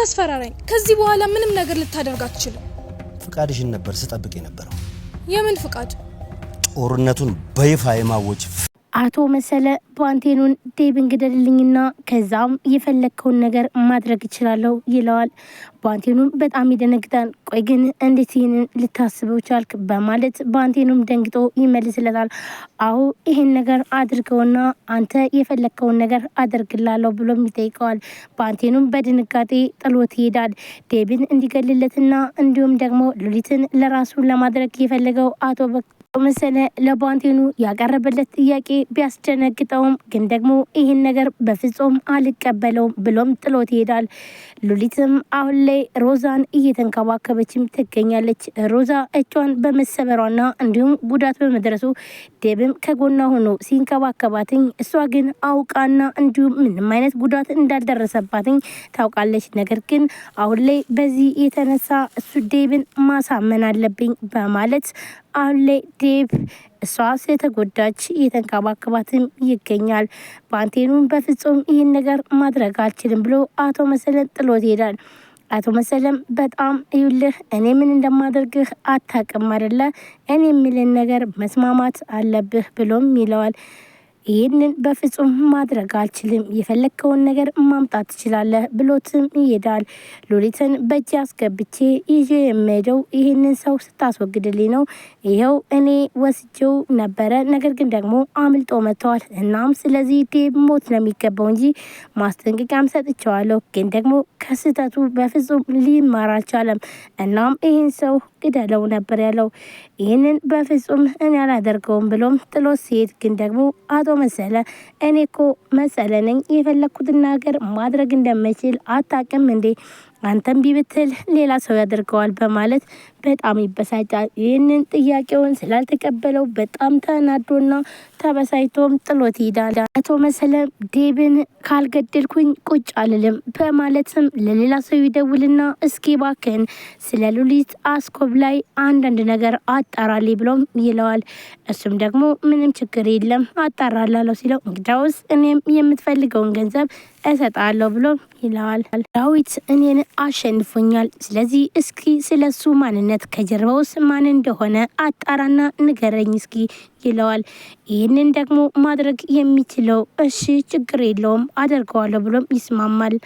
አስፈራራኝ። ከዚህ በኋላ ምንም ነገር ልታደርግ አትችልም። ፍቃድሽን ነበር ስጠብቅ የነበረው። የምን ፍቃድ? ጦርነቱን በይፋ የማወጅ። አቶ መሰለ ባንቴኑን ዴብን ግደልልኝና ከዛም የፈለከውን ነገር ማድረግ እችላለሁ ይለዋል። ባንቴኑም በጣም ይደነግጣል። ቆይ ግን እንዴት ይህንን ልታስበው ቻልክ? በማለት ባንቴኑም ደንግጦ ይመልስለታል። አዎ ይህን ነገር አድርገውና አንተ የፈለከውን ነገር አደርግላለሁ ብሎም ይጠይቀዋል። ባንቴኑም በድንጋጤ ጥሎት ይሄዳል። ዴብን እንዲገልለትና እንዲሁም ደግሞ ሉሊትን ለራሱ ለማድረግ የፈለገው አቶ መሰለ ለባንቴኑ ያቀረበለት ጥያቄ ቢያስደነግጠውም ግን ደግሞ ይህን ነገር በፍጹም አልቀበለውም ብሎም ጥሎት ይሄዳል። ሉሊትም አሁን ላይ ሮዛን እየተንከባከበችም ትገኛለች። ሮዛ እጇን በመሰበሯና እንዲሁም ጉዳት በመድረሱ ዴብም ከጎኗ ሆኖ ሲንከባከባትኝ እሷ ግን አውቃና እንዲሁም ምንም አይነት ጉዳት እንዳልደረሰባትኝ ታውቃለች። ነገር ግን አሁን ላይ በዚህ የተነሳ እሱ ዴብን ማሳመን አለብኝ በማለት አሁን ላይ ዴብ እሷ ስለተጎዳች እየተንከባከባትም ይገኛል። ባንቴኑን በፍጹም ይህን ነገር ማድረግ አልችልም ብሎ አቶ መሰለን ጥሎት ይሄዳል። አቶ መሰለም በጣም ይውልህ እኔ ምን እንደማደርግህ አታውቅም አይደለ? እኔ የሚልን ነገር መስማማት አለብህ ብሎም ይለዋል። ይህንን በፍጹም ማድረግ አልችልም፣ የፈለግከውን ነገር ማምጣት ትችላለህ ብሎትም ይሄዳል። ሉሊትን በእጅ አስገብቼ ይዤ የምሄደው ይህንን ሰው ስታስወግድልኝ ነው። ይኸው እኔ ወስጄው ነበረ፣ ነገር ግን ደግሞ አምልጦ መጥተዋል። እናም ስለዚህ ዴብ ሞት ነው የሚገባው እንጂ ማስጠንቀቂያም ሰጥቼዋለሁ፣ ግን ደግሞ ከስህተቱ በፍጹም ሊማር አልቻለም። እናም ይህን ሰው ግደለው ነበር ያለው። ይህንን በፍጹም እኔ አላደርገውም ብሎም ጥሎት ሲሄድ ግን ደግሞ አቶ መሰለ እኔ እኮ መሰለ ነኝ፣ የፈለኩትን ነገር ማድረግ እንደምችል አታውቅም እንዴ? አንተም ቢብትል ሌላ ሰው ያደርገዋል በማለት በጣም ይበሳጫል። ይህንን ጥያቄውን ስላልተቀበለው በጣም ተናዶና ተበሳይቶም ጥሎት ይሄዳል። አቶ መሰለ ዴብን ካልገደልኩኝ ቁጭ አልልም በማለትም ለሌላ ሰው ይደውልና እስኪ ባክን ስለ ሉሊት አስኮብ ላይ አንዳንድ ነገር አጣራልኝ ብሎም ይለዋል። እሱም ደግሞ ምንም ችግር የለም አጣራላለሁ ሲለው እንግዳውስ እኔም የምትፈልገውን ገንዘብ እሰጣለሁ ብሎ ይለዋል። ዳዊት እኔን አሸንፎኛል፣ ስለዚህ እስኪ ስለሱ ማንነት ከጀርባውስ ማን እንደሆነ አጣራና ንገረኝ እስኪ ይለዋል። ይህንን ደግሞ ማድረግ የሚችለው እሺ ችግር የለውም አደርገዋለሁ ብሎም ይስማማል።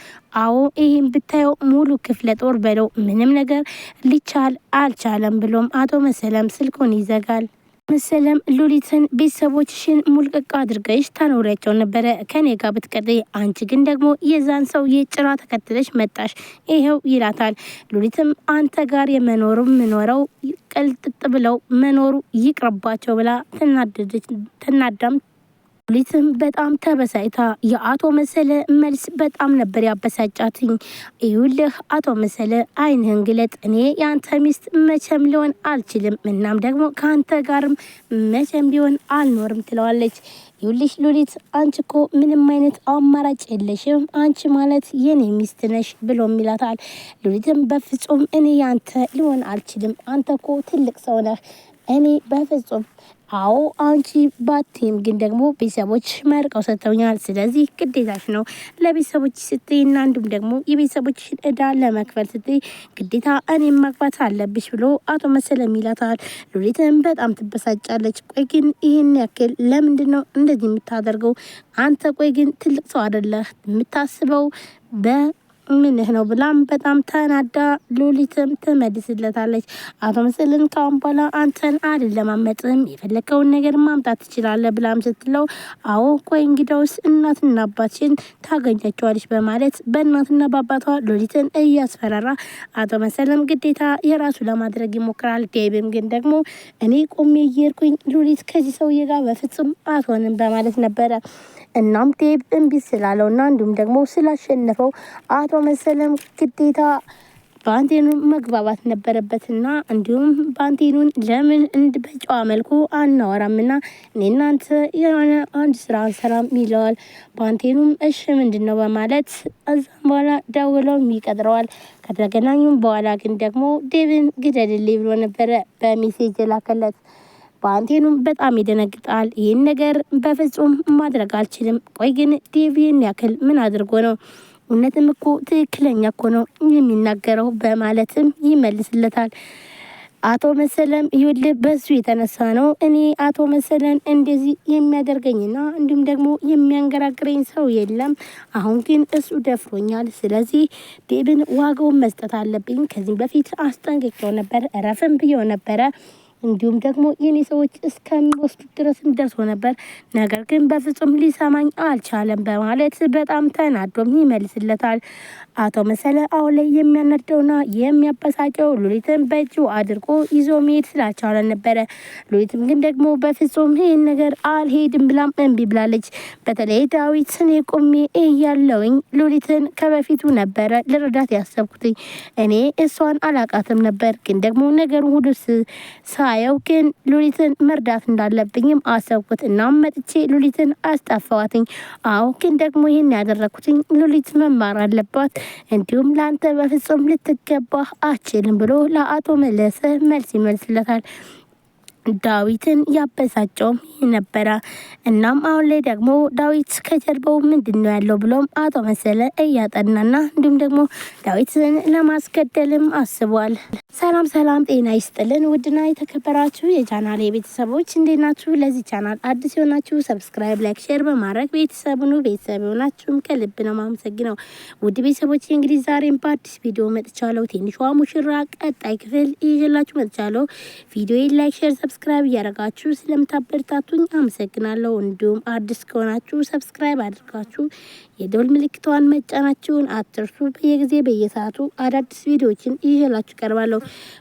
አዎ ይህን ብታየው ሙሉ ክፍለ ጦር በለው ምንም ነገር ሊቻል አልቻለም ብሎም አቶ መሰለም ስልኩን ይዘጋል። መሰለም ሉሊትን ቤተሰቦችሽን ሙልቅቅ አድርገሽ ታኖሪያቸው ነበረ ከኔ ጋር ብትቀጥይ፣ አንቺ ግን ደግሞ የዛን ሰው የጭራ ተከትለሽ መጣሽ ይኸው ይላታል። ሉሊትም አንተ ጋር የመኖሩ ምኖረው ቀልጥጥ ብለው መኖሩ ይቅርባቸው ብላ ተናዳም ሉሊትም በጣም ተበሳይታ የአቶ መሰለ መልስ በጣም ነበር ያበሳጫትኝ። ይኸውልህ አቶ መሰለ አይንህን ግለጥ፣ እኔ የአንተ ሚስት መቼም ሊሆን አልችልም፣ እናም ደግሞ ከአንተ ጋርም መቼም ቢሆን አልኖርም ትለዋለች። ይኸውልሽ ሉሊት አንቺ እኮ ምንም አይነት አማራጭ የለሽም፣ አንቺ ማለት የኔ ሚስት ነሽ ብሎም ይላታል። ሉሊትም በፍጹም እኔ ያንተ ሊሆን አልችልም፣ አንተ እኮ ትልቅ ሰው ነህ፣ እኔ በፍጹም አዎ አንቺ ባቴም ግን ደግሞ ቤተሰቦች መርቀው ሰጥተውኛል፣ ስለዚህ ግዴታሽ ነው ለቤተሰቦች ስትይና እንዲሁም ደግሞ የቤተሰቦችሽን እዳ ለመክፈል ስትይ ግዴታ እኔም ማግባት አለብሽ ብሎ አቶ መሰለም ይላታል። ሉሊትም በጣም ትበሳጫለች። ቆይ ግን ይህን ያክል ለምንድን ነው እንደዚህ የምታደርገው? አንተ ቆይ ግን ትልቅ ሰው አይደለህ የምታስበው ምንህ ነው ብላም በጣም ተናዳ ሉሊትም ትመልስለታለች። አቶ መሰለን ካሁን በኋላ አንተን አልለማመጥም፣ የፈለከውን ነገር ማምጣት ትችላለህ ብላም ስትለው አዎ ቆይ እንግዳውስ እናትና አባትሽን ታገኛቸዋለች በማለት በእናትና በአባቷ ሉሊትን እያስፈራራ አቶ መሰለም ግዴታ የራሱ ለማድረግ ይሞክራል። ዴብም ግን ደግሞ እኔ ቆሜ እየሄድኩኝ ሉሊት ከዚህ ሰውዬ ጋር በፍጹም አትሆንም በማለት ነበረ። እናም ዴብ እምቢ ስላለውና እንዲሁም ደግሞ ስላሸነፈው አቶ መሰለም ግዴታ ባንቴኑን መግባባት ነበረበትና እንዲሁም ባንቴኑን ለምን በጨዋ መልኩ አናወራምና እኔ እናንተ የሆነ አንድ ስራ አንሰራም ይለዋል። ባንቴኑም እሺ ምንድን ነው በማለት እዛም በኋላ ደውለው ይቀጥረዋል። ከተገናኙም በኋላ ግን ደግሞ ዴብን ግደልልኝ ብሎ ነበረ በሜሴጅ ላከለት። ባንቴኑም በጣም ይደነግጣል። ይህን ነገር በፍጹም ማድረግ አልችልም። ቆይ ግን ዴቭ ይህን ያክል ምን አድርጎ ነው እውነትም እኮ ትክክለኛ እኮ ነው የሚናገረው በማለትም ይመልስለታል። አቶ መሰለም ይኸውልህ በሱ የተነሳ ነው እኔ አቶ መሰለን እንደዚህ የሚያደርገኝና እንዲሁም ደግሞ የሚያንገራግረኝ ሰው የለም። አሁን ግን እሱ ደፍሮኛል። ስለዚህ ዴብን ዋጋውን መስጠት አለብኝ። ከዚህ በፊት አስጠንቅቄው ነበር፣ እረፍም ብዬው ነበረ። እንዲሁም ደግሞ የኔ ሰዎች እስከሚወስዱ ድረስ ደርሶ ነበር። ነገር ግን በፍጹም ሊሰማኝ አልቻለም በማለት በጣም ተናዶም ይመልስለታል። አቶ መሰለ አሁን ላይ የሚያነደውና የሚያበሳጨው ሉሊትን በእጁ አድርጎ ይዞ መሄድ ስላልቻለ ነበረ። ሉሊትም ግን ደግሞ በፍጹም ይህን ነገር አልሄድም ብላም እምቢ ብላለች። በተለይ ዳዊት ስኔ ቆሜ እያለውኝ ሉሊትን ከበፊቱ ነበረ ልረዳት ያሰብኩትኝ። እኔ እሷን አላቃትም ነበር፣ ግን ደግሞ ነገሩ ሁሉ ሳየው ግን ሉሊትን መርዳት እንዳለብኝም አሰብኩት። እናም መጥቼ ሉሊትን አስጠፋዋትኝ። አዎ ግን ደግሞ ይህን ያደረኩትኝ ሉሊት መማር አለባት፣ እንዲሁም ለአንተ በፍጹም ልትገባ አችልም ብሎ ለአቶ መለሰ መልስ ይመልስለታል። ዳዊትን ያበሳጨውም ነበረ። እናም አሁን ላይ ደግሞ ዳዊት ከጀርባው ምንድነው ያለው ብሎም አቶ መሰለ እያጠናና እንዲሁም ደግሞ ዳዊትን ለማስገደልም አስቧል። ሰላም ሰላም፣ ጤና ይስጥልን ውድና የተከበራችሁ የቻናሌ ቤተሰቦች እንዴት ናችሁ? ለዚህ ቻናል አዲስ የሆናችሁ ሰብስክራይብ፣ ላይክ፣ ሼር በማድረግ ቤተሰቡን ቤተሰብ የሆናችሁም ከልብ ነው ማመሰግነው። ውድ ቤተሰቦች እንግዲህ ዛሬም በአዲስ ቪዲዮ መጥቻለሁ። ትንሿ ሙሽራ ቀጣይ ክፍል ይዤላችሁ መጥቻለሁ። ቪዲዮ ላይክ፣ ሼር፣ ሰብስክራይብ እያደረጋችሁ ስለምታበረታቱኝ አመሰግናለሁ። እንዲሁም አዲስ ከሆናችሁ ሰብስክራይብ አድርጋችሁ የደወል ምልክቷን መጫናችሁን አትርሱ። በየጊዜ በየሰዓቱ አዳዲስ ቪዲዮዎችን ይዤላችሁ ቀርባለሁ።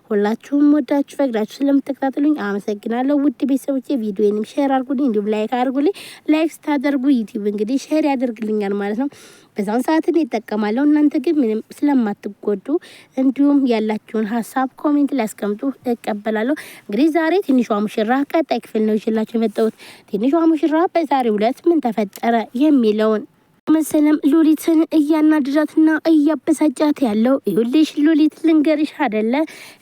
ሁላችሁም ወዳችሁ ፈቅዳችሁ ስለምትከታተሉኝ አመሰግናለሁ። ውድ ቤተሰቦቼ ቪዲዮንም ሼር አድርጉልኝ፣ እንዲሁም ላይክ አድርጉልኝ። ላይክ ስታደርጉ ዩቲዩብ እንግዲህ ሼር ያደርግልኛል ማለት ነው። በዛን ሰዓት እኔ እጠቀማለሁ። እናንተ ግን ምንም ስለማትጎዱ እንዲሁም ያላችሁን ሀሳብ ኮሜንት ላይ አስቀምጡ፣ እቀበላለሁ። እንግዲህ ዛሬ ትንሿ ሙሽራ ቀጣይ ክፍል ነው ይዤላችሁ የመጣሁት። ትንሿ ሙሽራ በዛሬው ዕለት ምን ተፈጠረ የሚለውን መሰለም ሉሊትን እያናደዳትና እያበሳጫት ያለው ይኸውልሽ ሉሊት ልንገርሽ አይደለ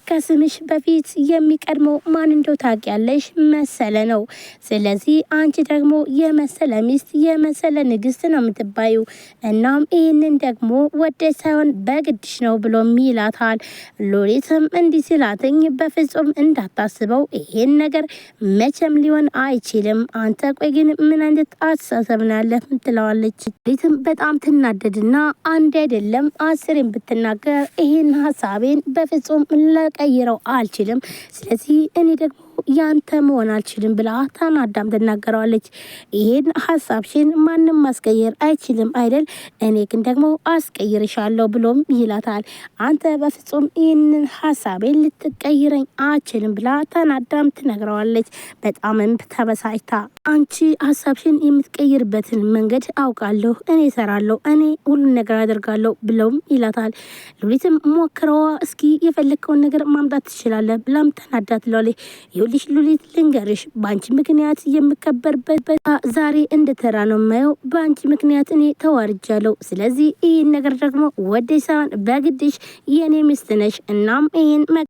ከስምሽ በፊት የሚቀድመው ማን እንደው ታውቂያለሽ? መሰለ ነው። ስለዚህ አንቺ ደግሞ የመሰለ ሚስት የመሰለ ንግስት ነው የምትባዩ። እናም ይህንን ደግሞ ወደ ሳይሆን በግድሽ ነው ብሎም ይላታል። ሉሊትም እንዲህ ሲላትኝ በፍጹም እንዳታስበው፣ ይሄን ነገር መቼም ሊሆን አይችልም። አንተ ቆይ ግን ምን አይነት አስተሳሰብ ነው ያለህ? ትለዋለች። ሉሊትም በጣም ትናደድና አንድ አይደለም አስሬን ብትናገር ይሄን ሀሳቤን በፍጹም ቀይረው አልችልም። ስለዚህ እኔ ደግሞ ያንተ መሆን አልችልም ብላ ተናዳም ትናገረዋለች። ይሄን ሀሳብሽን ማንም ማስቀየር አይችልም አይደል? እኔ ግን ደግሞ አስቀይርሻለሁ ብሎም ይላታል። አንተ በፍጹም ይህንን ሀሳቤን ልትቀይረኝ አልችልም ብላ ተናዳም ትነግረዋለች። በጣምም ተበሳጭታ አንቺ ሀሳብሽን የምትቀይርበትን መንገድ አውቃለሁ፣ እኔ እሰራለሁ፣ እኔ ሁሉን ነገር አደርጋለሁ ብለውም ይላታል። ሉሊትም ሞክረዋ እስኪ የፈለግከውን ነገር ማምጣት ትችላለህ ብላም ተናዳ ትለዋለች። ይኸውልሽ ሉሊት ልንገርሽ፣ በአንቺ ምክንያት የምከበርበት ዛሬ እንደተራ ነው የማየው። በአንቺ ምክንያት እኔ ተዋርጃለሁ። ስለዚህ ይህን ነገር ደግሞ ወደ ሳይሆን በግድሽ የእኔ ሚስት ነሽ። እናም ይህን